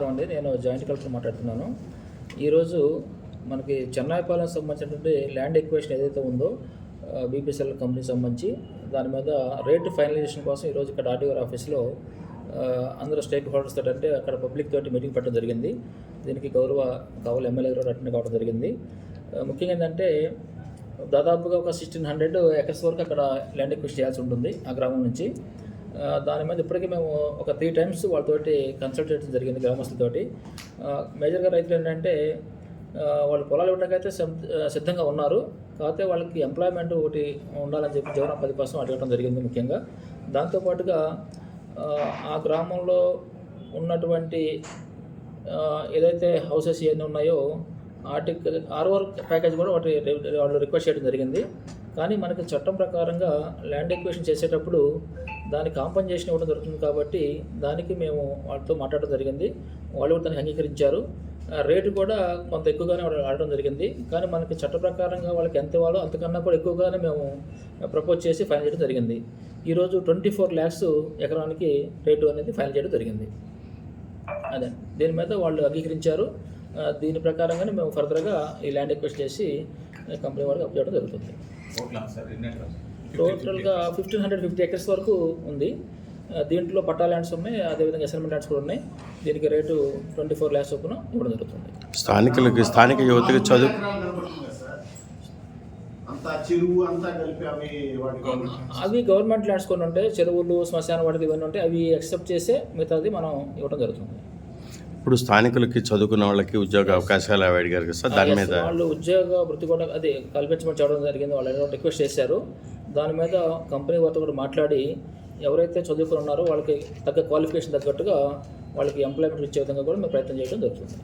నమస్కారం అండి. నేను జాయింట్ కలెక్టర్ మాట్లాడుతున్నాను. ఈరోజు మనకి చెన్నాయిపాలెం సంబంధించినటువంటి ల్యాండ్ ఎక్వేషన్ ఏదైతే ఉందో బీపీసీఎల్ కంపెనీకి సంబంధించి దాని మీద రేటు ఫైనలైజేషన్ కోసం ఈరోజు ఇక్కడ ఆర్టీఓ ఆఫీస్లో అందరూ స్టేక్ హోల్డర్స్ తోటి అంటే అక్కడ పబ్లిక్ తోటి మీటింగ్ పెట్టడం జరిగింది. దీనికి కావాలి ఎమ్మెల్యే గారు అటెండ్ కావడం జరిగింది. ముఖ్యంగా ఏంటంటే దాదాపుగా ఒక 1600 ఎకర్స్ వరకు అక్కడ ల్యాండ్ ఎక్వేషన్ చేయాల్సి ఉంటుంది ఆ గ్రామం నుంచి. దాని మీద ఇప్పటికీ మేము ఒక 3 times వాళ్ళతోటి కన్సల్ట్ చేయడం జరిగింది గ్రామస్తులతోటి. మేజర్గా రైతులు ఏంటంటే వాళ్ళు పొలాలు ఇవ్వడానికైతే సిద్ధంగా ఉన్నారు. కాకపోతే వాళ్ళకి ఎంప్లాయ్మెంట్ ఒకటి ఉండాలని చెప్పి జీవన 10% అడగడం జరిగింది ముఖ్యంగా. దాంతోపాటుగా ఆ గ్రామంలో ఉన్నటువంటి ఏదైతే హౌసెస్ ఇవన్నీ ఉన్నాయో ఆర్టికల్ ROR ప్యాకేజ్ కూడా ఒకటి వాళ్ళు రిక్వెస్ట్ చేయడం జరిగింది. కానీ మనకి చట్టం ప్రకారంగా ల్యాండ్ ఎక్వేషన్ చేసేటప్పుడు దాని కాంపన్సేషన్ ఇవ్వడం జరుగుతుంది కాబట్టి దానికి మేము వాళ్ళతో మాట్లాడడం జరిగింది. వాళ్ళు కూడా దానికి అంగీకరించారు. రేటు కూడా కొంత ఎక్కువగానే ఆడడం జరిగింది. కానీ మనకి చట్ట ప్రకారంగా వాళ్ళకి ఎంత ఇవ్వాలో అంతకన్నా కూడా ఎక్కువగానే మేము ప్రపోజ్ చేసి ఫైనల్ చేయడం జరిగింది. ఈరోజు 24 lakhs ఎకరానికి రేటు అనేది ఫైనల్ చేయడం జరిగింది. అదే దీని మీద వాళ్ళు అంగీకరించారు. దీని ప్రకారంగానే మేము ఫర్దర్గా ఈ ల్యాండ్ ఎక్వేషన్ చేసి కంపెనీ వాళ్ళకి అప్ చేయడం జరుగుతుంది. టోటల్గా 1550 acres వరకు ఉంది. దీంట్లో పట్టా ల్యాండ్స్ ఉన్నాయి, అదేవిధంగా అసైన్మెంట్ ల్యాండ్స్ కూడా ఉన్నాయి. దీనికి రేటు 24 lakhs చొప్పున ఇవ్వడం జరుగుతుంది. స్థానిక యువతకి చదువు అవి గవర్నమెంట్ ల్యాండ్స్ కొన్ని ఉంటాయి, చెరువులు శ్మశాన వాటికి ఇవన్నీ ఉంటాయి. అవి యాక్సెప్ట్ చేసే మిగతాది మనం ఇవ్వడం జరుగుతుంది. ఇప్పుడు స్థానికులకి చదువుకున్న వాళ్ళకి ఉద్యోగ అవకాశాలు అడిగారు కదా సార్, దాని మీద వాళ్ళు ఉద్యోగ వృత్తి కూడా అది కల్పించమని చెప్పడం జరిగింది. వాళ్ళు రిక్వెస్ట్ చేశారు. దాని మీద కంపెనీ వారితో కూడా మాట్లాడి ఎవరైతే చదువుకుని ఉన్నారో వాళ్ళకి తగ్గ క్వాలిఫికేషన్ తగ్గట్టుగా వాళ్ళకి ఎంప్లాయ్మెంట్ ఇచ్చే విధంగా కూడా మేము ప్రయత్నం చేయడం జరుగుతుంది.